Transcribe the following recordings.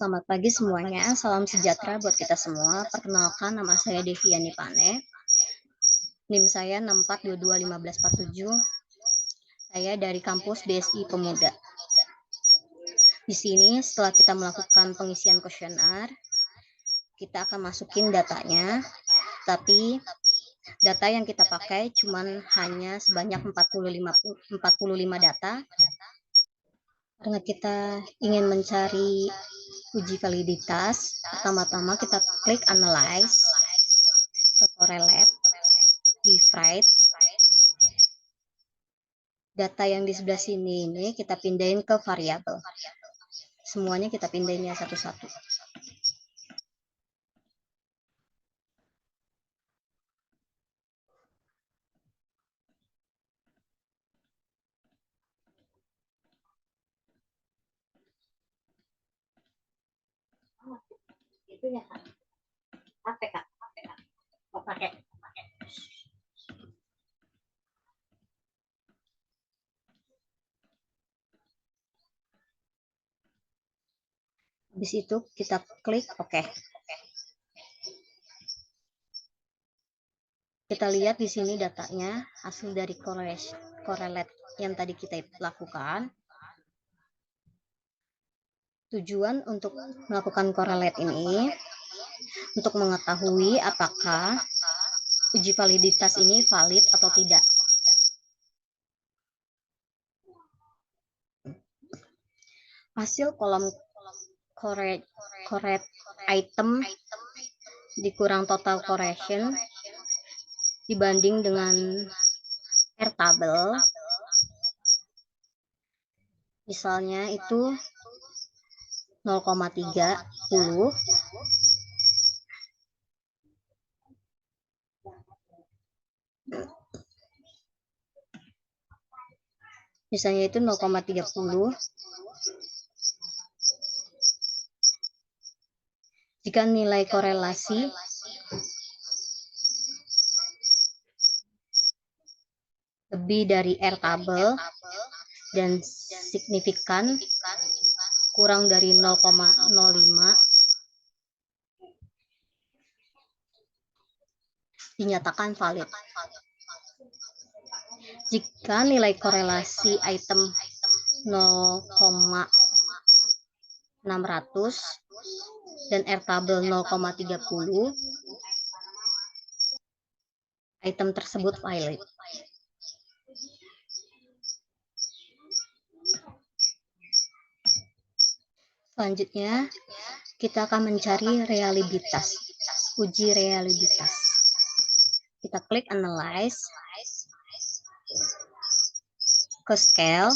Selamat pagi semuanya, salam sejahtera buat kita semua. Perkenalkan, nama saya Deviani Pane. NIM saya 64221547. Saya dari kampus BSI Pemuda. Di sini setelah kita melakukan pengisian kuesioner, kita akan masukin datanya, tapi data yang kita pakai hanya sebanyak 45 data. Karena kita ingin mencari uji validitas, pertama-tama kita klik analyze, ke correlate, divide. Data yang di sebelah sini ini kita pindahin ke variabel. Semuanya kita pindahin ya satu-satu. Itu ya Kak. HP Kak. Oh, pakai. Habis itu kita klik OK. Kita lihat di sini datanya, hasil dari correlate yang tadi kita lakukan. Tujuan untuk melakukan correlate ini untuk mengetahui apakah uji validitas ini valid atau tidak. Hasil kolom correct item dikurang total correction dibanding dengan airtable, misalnya itu 0,30, misalnya itu 0,30. Jika nilai korelasi lebih dari airtable dan signifikan kurang dari 0,05, dinyatakan valid. Jika nilai korelasi item 0,600 dan airtable 0,30, item tersebut valid. Selanjutnya, kita akan mencari reliabilitas, uji reliabilitas. Kita klik analyze, ke scale,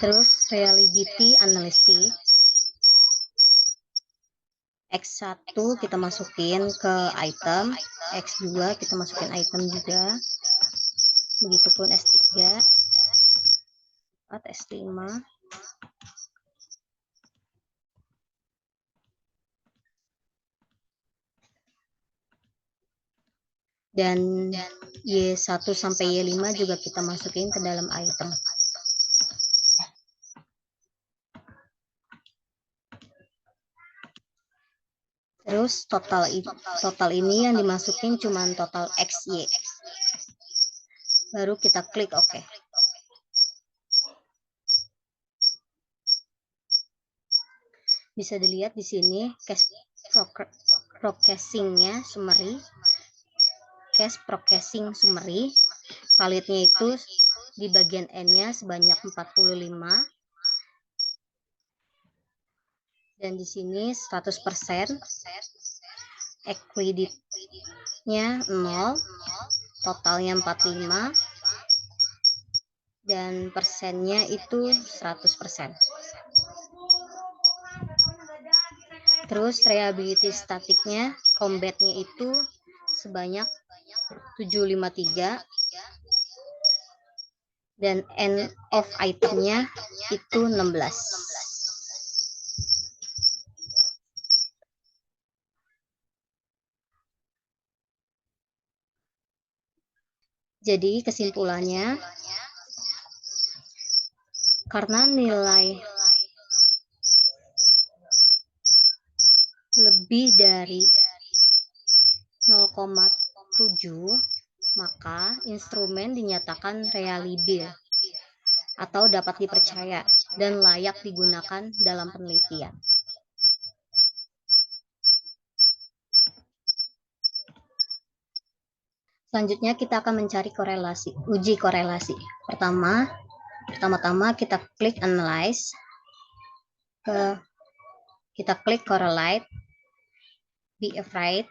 terus reliability analysis. X1 kita masukin ke item, X2 kita masukin item juga, begitupun S3, S5. Dan Y1 sampai Y5 juga kita masukin ke dalam item. Terus total ini yang dimasukin cuma total XY. Baru kita klik OK. Bisa dilihat di sini cache processing-nya summary. Cache processing summary, validnya itu di bagian N-nya sebanyak 45, dan di sini 100%, equidity-nya 0, totalnya 45, dan persennya itu 100%. Terus reliability statiknya, combat-nya itu sebanyak 753, dan end of itemnya itu 16. Jadi kesimpulannya, karena nilai lebih dari 0,7, maka instrumen dinyatakan reliable atau dapat dipercaya dan layak digunakan dalam penelitian. Selanjutnya kita akan mencari korelasi, uji korelasi. Pertama-tama kita klik analyze, kita klik correlate, be afraid,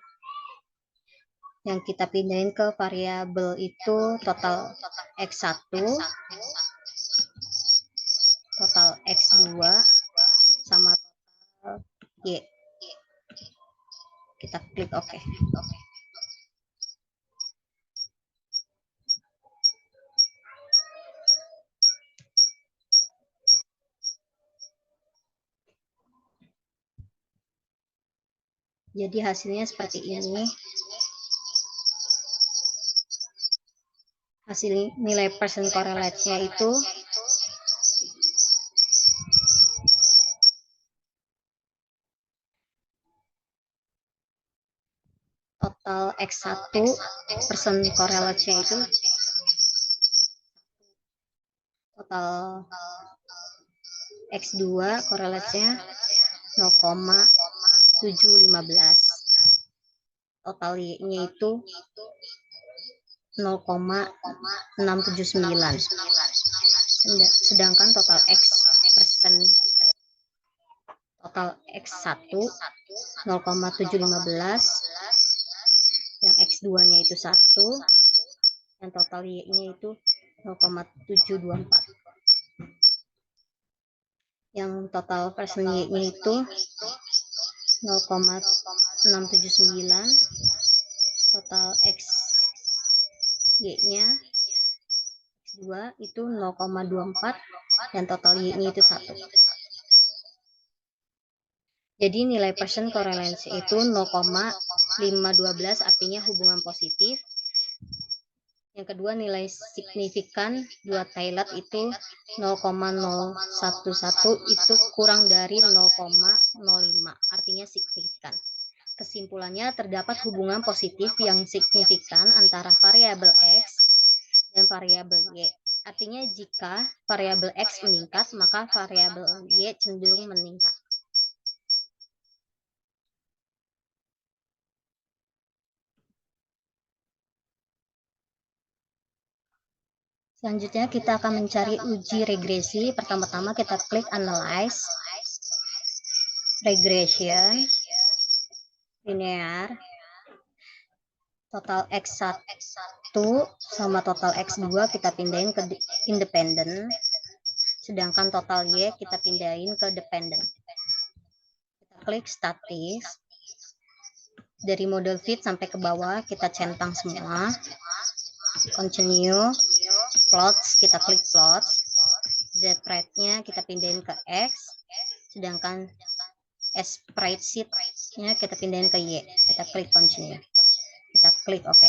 yang kita pindahin ke variabel itu total X1, total X2, sama total Y. Kita klik OK. Jadi hasilnya seperti ini. Hasil nilai percent correlate-nya itu total X1 percent correlate-nya itu total X2 korelasinya 0,715. Total Y-nya itu 0,679. Sedangkan total X persen total X1 0,715, yang X2-nya itu 1, yang total Y-nya itu 0,724. Yang total persen Y-nya itu 0,679, total X Y-nya X2 itu 0,24, dan total Y-nya itu 1. Jadi nilai percent correlation itu 0,512, artinya hubungan positif. Yang kedua, nilai signifikan dua Taylor itu 0,011, itu kurang dari 0,05, artinya signifikan. Kesimpulannya, terdapat hubungan positif yang signifikan antara variabel X dan variabel Y. Artinya jika variabel X meningkat, maka variabel Y cenderung meningkat. Selanjutnya kita akan mencari uji regresi. Pertama-tama kita klik analyze, regression, linear, total X1 sama total X2 kita pindahin ke independent, sedangkan total Y kita pindahin ke dependent. Kita klik statis, dari model fit sampai ke bawah kita centang semua, continue, plots, kita klik plots, z-rate-nya kita pindahin ke X, sedangkan spreadsheet-nya kita pindahin ke Y. Kita klik continue, kita klik OK.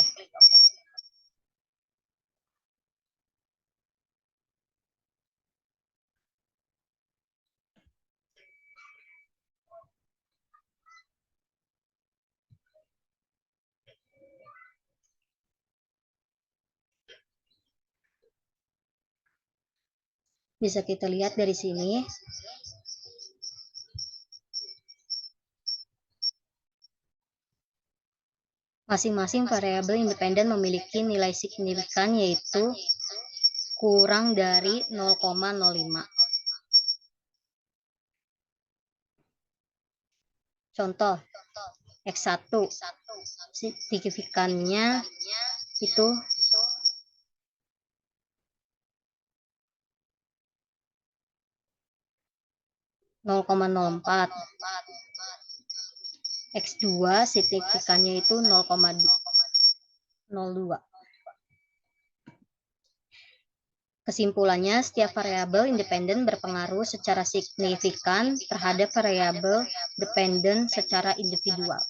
Bisa kita lihat dari sini, masing-masing variabel independen memiliki nilai signifikan, yaitu kurang dari 0,05. Contoh, X1 signifikannya itu 0,04. X2 signifikannya itu 0,02. Kesimpulannya, setiap variabel independen berpengaruh secara signifikan terhadap variabel dependen secara individual.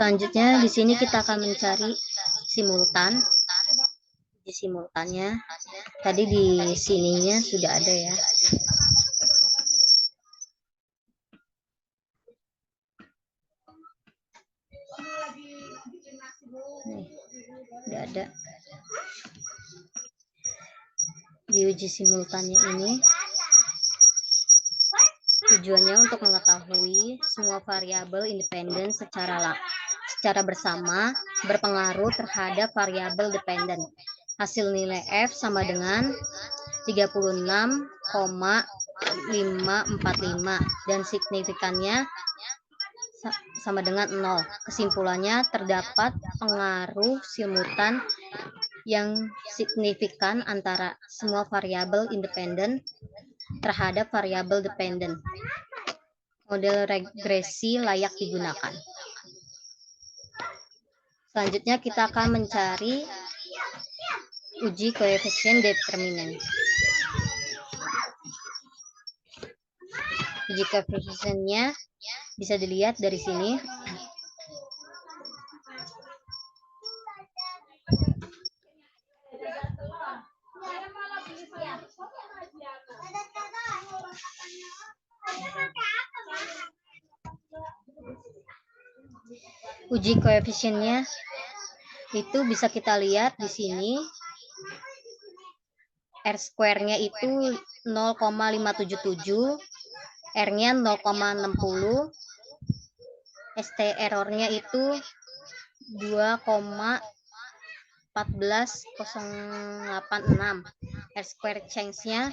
Selanjutnya di sini kita akan mencari simultan. Di simultannya tadi di sininya sudah ada ya. Nih, udah ada. Di uji simultannya ini tujuannya untuk mengetahui semua variabel independen secara bersama berpengaruh terhadap variabel dependen. Hasil nilai F sama dengan 36,545 dan signifikannya sama dengan 0. Kesimpulannya, terdapat pengaruh simultan yang signifikan antara semua variabel independen terhadap variabel dependen. Model regresi layak digunakan. Selanjutnya kita akan mencari uji koefisien determinan. Uji koefisiennya bisa dilihat dari sini. Uji koefisiennya itu bisa kita lihat di sini. R square-nya itu 0,577, R-nya 0,60, ST error-nya itu 2,14086, R square change-nya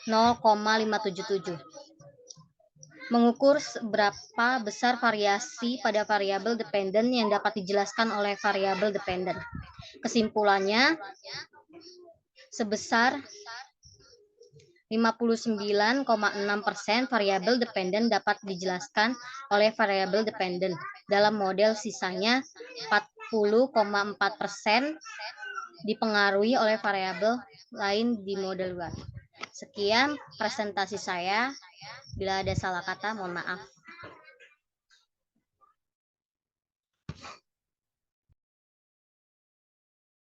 0,577. Mengukur seberapa besar variasi pada variabel dependen yang dapat dijelaskan oleh variabel dependen. Kesimpulannya, sebesar 59,6% variabel dependen dapat dijelaskan oleh variabel dependen. Dalam model sisanya 40,4% dipengaruhi oleh variabel lain di model luar. Sekian presentasi saya. Bila ada salah kata, mohon maaf.